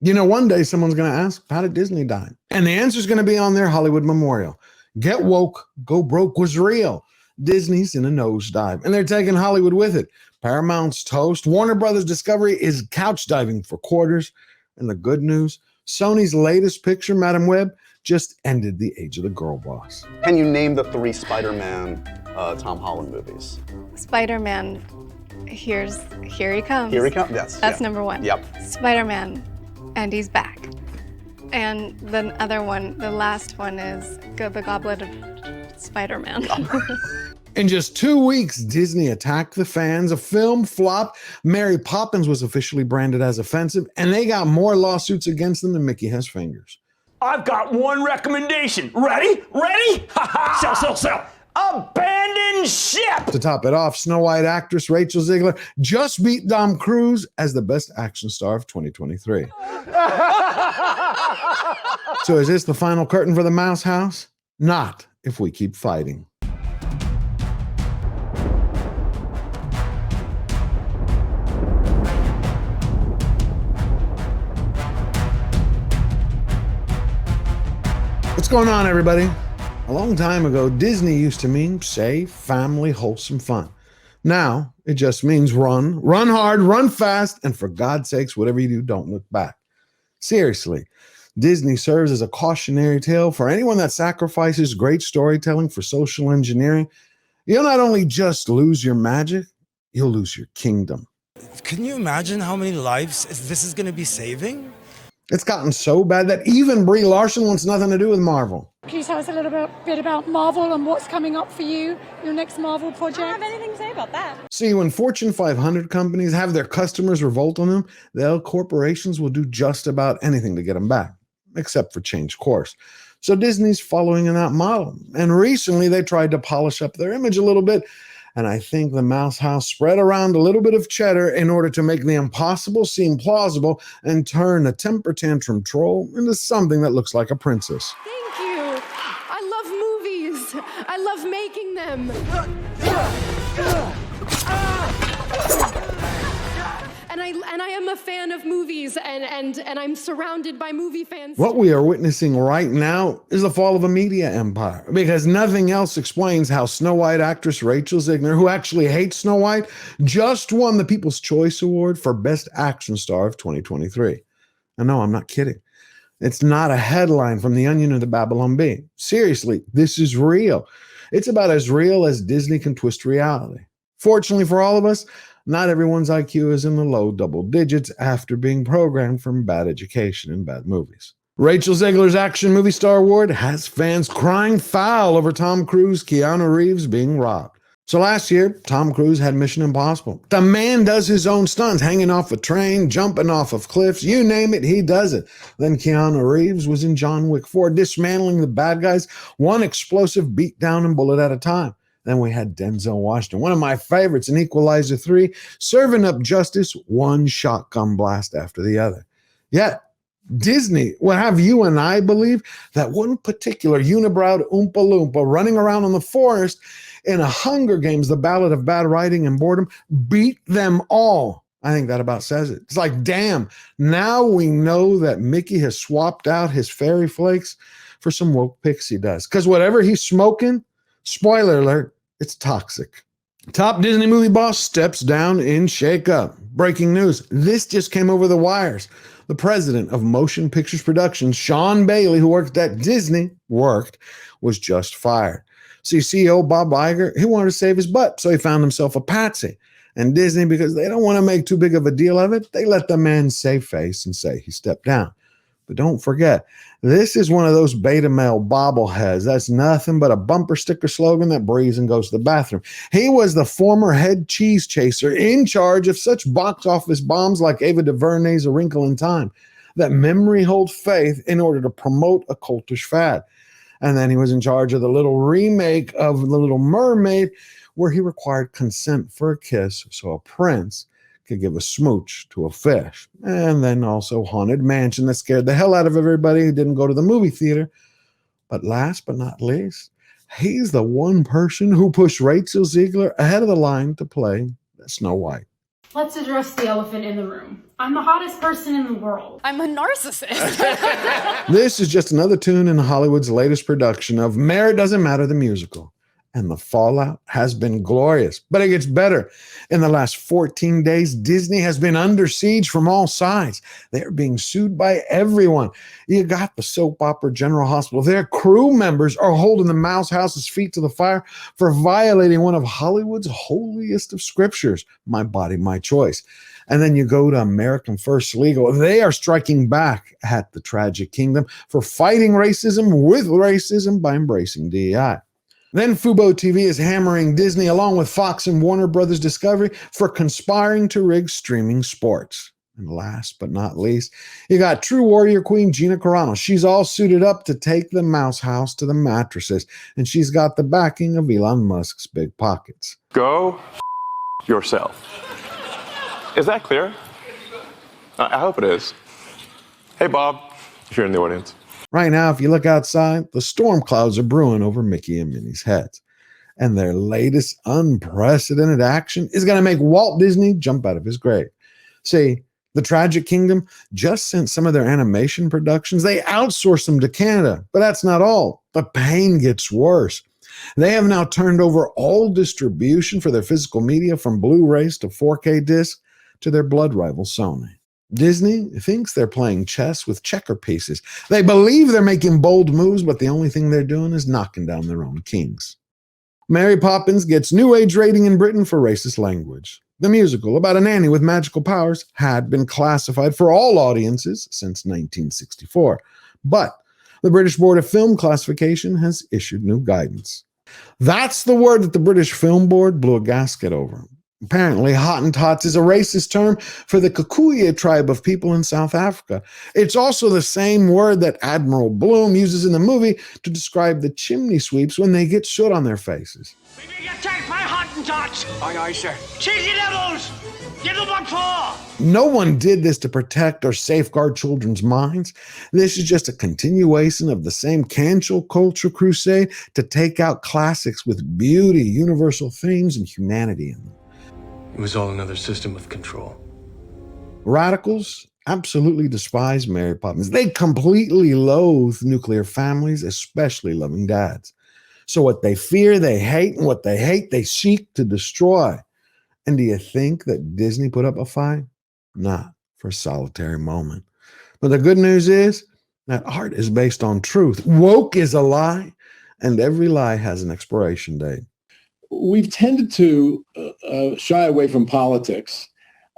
One day someone's going to ask, how did Disney die? And the answer is going to be on their Hollywood memorial. Get woke, go broke was real. Disney's in a nosedive, and they're taking Hollywood with it. Paramount's toast. Warner Brothers Discovery is couch diving for quarters. And the good news, Sony's latest picture, Madam Web, just ended the age of the girl boss. Can you name the 3 Spider-Man Tom Holland movies? Spider-Man, here he comes. Here he comes, yes. That's number 1. Yep. Spider-Man, and he's back. And the other one, the last one is The Goblet of Spider-Man. In just 2 weeks, Disney attacked the fans. A film flopped. Mary Poppins was officially branded as offensive, and they got more lawsuits against them than Mickey has fingers. I've got one recommendation. Ready? Ready? Ha ha! Sell. Abandon ship! To top it off, Snow White actress Rachel Zegler just beat Tom Cruise as the best action star of 2023. So is this the final curtain for the Mouse House? Not if we keep fighting. What's going on, everybody? A long time ago, Disney used to mean safe, family, wholesome fun. Now, it just means run hard, run fast, and for God's sakes, whatever you do, don't look back. Seriously, Disney serves as a cautionary tale for anyone that sacrifices great storytelling for social engineering. You'll not only just lose your magic, you'll lose your kingdom. Can you imagine how many lives this is going to be saving? It's gotten so bad that even Brie Larson wants nothing to do with Marvel. Can you tell us a little bit about Marvel and what's coming up for you, your next Marvel project? I don't have anything to say about that. See, when Fortune 500 companies have their customers revolt on them, the corporations will do just about anything to get them back, except for change course. So Disney's following in that model. And recently they tried to polish up their image a little bit. And I think the Mouse House spread around a little bit of cheddar in order to make the impossible seem plausible and turn a temper tantrum troll into something that looks like a princess. Thank you. I love movies. I love making them. And I am a fan of movies, and I'm surrounded by movie fans. What we are witnessing right now is the fall of a media empire, because nothing else explains how Snow White actress Rachel Zegler, who actually hates Snow White, just won the People's Choice Award for Best Action Star of 2023. And no, I'm not kidding. It's not a headline from The Onion or the Babylon Bee. Seriously, this is real. It's about as real as Disney can twist reality. Fortunately for all of us, not everyone's IQ is in the low double digits after being programmed from bad education and bad movies. Rachel Zegler's Action Movie Star Award has fans crying foul over Tom Cruise, Keanu Reeves being robbed. So last year, Tom Cruise had Mission Impossible. The man does his own stunts, hanging off a train, jumping off of cliffs, you name it, he does it. Then Keanu Reeves was in John Wick 4, dismantling the bad guys, one explosive beat down and bullet at a time. Then we had Denzel Washington, one of my favorites in Equalizer 3, serving up justice one shotgun blast after the other. Yet, Disney would have you and I believe that one particular unibrowed Oompa Loompa running around in the forest in a Hunger Games, The Ballad of Bad Writing and Boredom, beat them all. I think that about says it. It's like, damn, now we know that Mickey has swapped out his fairy flakes for some woke pixie dust. Because whatever he's smoking, spoiler alert, it's toxic. Top Disney movie boss steps down in shakeup. Breaking news. This just came over the wires. The president of Motion Pictures Productions, Sean Bailey, who worked at Disney, was just fired. See, CEO Bob Iger, he wanted to save his butt, so he found himself a patsy. And Disney, because they don't want to make too big of a deal of it, they let the man save face and say he stepped down. But don't forget, this is one of those beta male bobbleheads. That's nothing but a bumper sticker slogan that breathes and goes to the bathroom. He was the former head cheese chaser in charge of such box office bombs like Ava DuVernay's A Wrinkle in Time, that memory holds faith in order to promote a cultish fad. And then he was in charge of the little remake of The Little Mermaid, where he required consent for a kiss so a prince could give a smooch to a fish. And then also Haunted Mansion that scared the hell out of everybody who didn't go to the movie theater. But last but not least, he's the one person who pushed Rachel Zegler ahead of the line to play Snow White. Let's address the elephant in the room. I'm the hottest person in the world. I'm a narcissist. This is just another tune in Hollywood's latest production of Merit Doesn't Matter, the musical. And the fallout has been glorious, but it gets better. In the last 14 days, Disney has been under siege from all sides. They're being sued by everyone. You got the soap opera General Hospital. Their crew members are holding the Mouse House's feet to the fire for violating one of Hollywood's holiest of scriptures, My Body, My Choice. And then you go to American First Legal. They are striking back at the Tragic Kingdom for fighting racism with racism by embracing DEI. Then Fubo TV is hammering Disney along with Fox and Warner Brothers Discovery for conspiring to rig streaming sports. And last but not least, you got true warrior queen Gina Carano. She's all suited up to take the Mouse House to the mattresses, and she's got the backing of Elon Musk's big pockets. Go yourself. Is that clear? I hope it is. Hey, Bob, if you're in the audience. Right now, if you look outside, the storm clouds are brewing over Mickey and Minnie's heads. And their latest unprecedented action is going to make Walt Disney jump out of his grave. See, the Tragic Kingdom just sent some of their animation productions. They outsourced them to Canada, but that's not all. The pain gets worse. They have now turned over all distribution for their physical media from Blu-rays to 4K discs to their blood rival Sony. Disney thinks they're playing chess with checker pieces. They believe they're making bold moves, but the only thing they're doing is knocking down their own kings. Mary Poppins gets new age rating in Britain for racist language. The musical about a nanny with magical powers had been classified for all audiences since 1964. But the British Board of Film Classification has issued new guidance. That's the word that the British Film Board blew a gasket over. Apparently, Hottentots is a racist term for the Kikuyu tribe of people in South Africa. It's also the same word that Admiral Bloom uses in the movie to describe the chimney sweeps when they get soot on their faces. We're being attacked by Hottentots! Aye, aye, sir. Cheesy devils! Give them what for! No one did this to protect or safeguard children's minds. This is just a continuation of the same cancel culture crusade to take out classics with beauty, universal themes, and humanity in them. It was all another system of control. Radicals absolutely despise Mary Poppins. They completely loathe nuclear families, especially loving dads. So what they fear, they hate, and what they hate, they seek to destroy. And do you think that Disney put up a fight? Not for a solitary moment. But the good news is that art is based on truth. Woke is a lie, and every lie has an expiration date. We've tended to shy away from politics.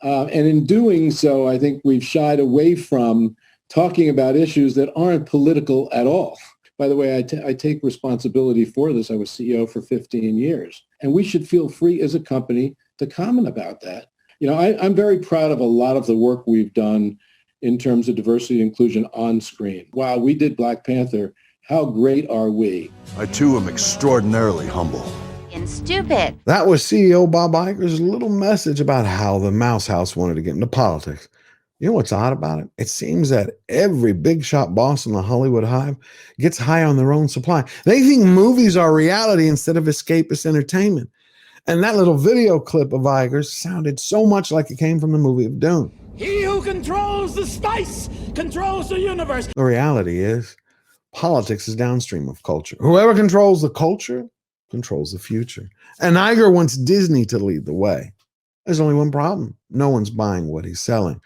And in doing so, I think we've shied away from talking about issues that aren't political at all. By the way, I take responsibility for this. I was CEO for 15 years. And we should feel free as a company to comment about that. You know, I'm very proud of a lot of the work we've done in terms of diversity and inclusion on screen. Wow, we did Black Panther. How great are we? I, too, am extraordinarily humble. And stupid. That was CEO Bob Iger's little message about how the Mouse House wanted to get into politics. You know what's odd about it? It seems that every big shot boss in the Hollywood hive gets high on their own supply. They think movies are reality instead of escapist entertainment. And that little video clip of Iger's sounded so much like it came from the movie of Dune. He who controls the spice controls the universe. The reality is, politics is downstream of culture. Whoever controls the culture controls the future. And Iger wants Disney to lead the way. There's only one problem. No one's buying what he's selling.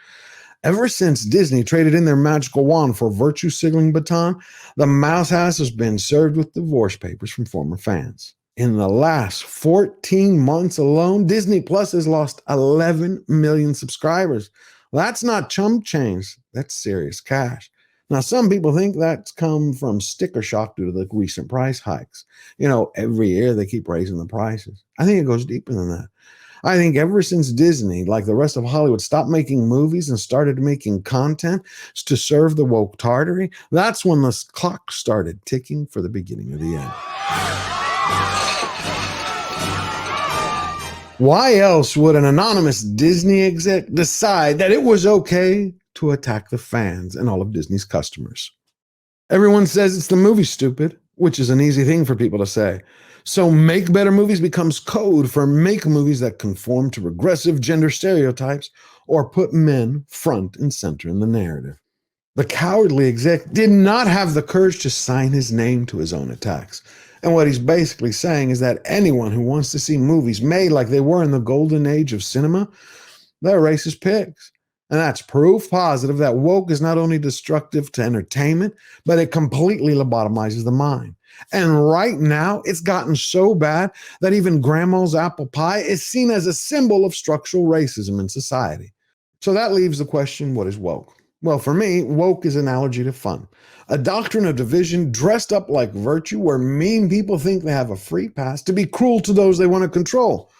Ever since Disney traded in their magical wand for a virtue signaling baton, the Mouse House has been served with divorce papers from former fans. In the last 14 months alone, Disney Plus has lost 11 million subscribers. Well, that's not chump change. That's serious cash. Now, some people think that's come from sticker shock due to the recent price hikes. You know, every year they keep raising the prices. I think it goes deeper than that. I think ever since Disney, like the rest of Hollywood, stopped making movies and started making content to serve the woke tartary, that's when the clock started ticking for the beginning of the end. Why else would an anonymous Disney exec decide that it was okay to attack the fans and all of Disney's customers? Everyone says it's the movie, stupid. which is an easy thing for people to say. So make better movies becomes code for make movies that conform to regressive gender stereotypes or put men front and center in the narrative. The cowardly exec did not have the courage to sign his name to his own attacks. And what he's basically saying is that anyone who wants to see movies made like they were in the golden age of cinema, they're racist pigs. And that's proof positive that woke is not only destructive to entertainment, but it completely lobotomizes the mind. And right now, it's gotten so bad that even grandma's apple pie is seen as a symbol of structural racism in society. So that leaves the question, what is woke? Well, for me, woke is an analogy to fun. A doctrine of division dressed up like virtue where mean people think they have a free pass to be cruel to those they want to control.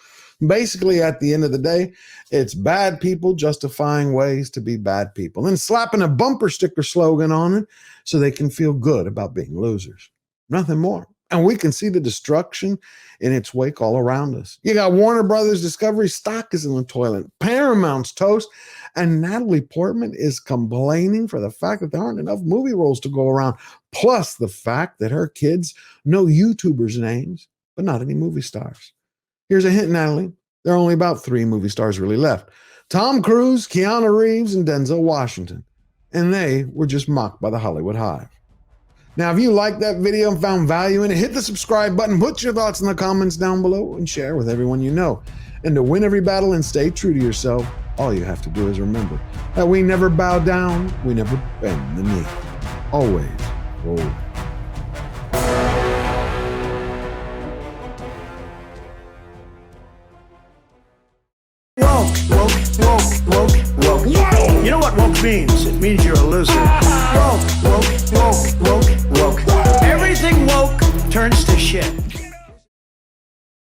Basically, at the end of the day, it's bad people justifying ways to be bad people and slapping a bumper sticker slogan on it so they can feel good about being losers. Nothing more. And we can see the destruction in its wake all around us. You got Warner Brothers Discovery stock is in the toilet, Paramount's toast, and Natalie Portman is complaining for the fact that there aren't enough movie roles to go around, plus the fact that her kids know YouTubers' names, but not any movie stars. Here's a hint, Natalie. There are only about 3 movie stars really left. Tom Cruise, Keanu Reeves, and Denzel Washington. And they were just mocked by the Hollywood Hive. Now, if you liked that video and found value in it, hit the subscribe button, put your thoughts in the comments down below, and share with everyone you know. And to win every battle and stay true to yourself, all you have to do is remember that we never bow down, we never bend the knee. Always roll. Woke. You know what woke means? It means you're a loser. Woke. Everything woke turns to shit.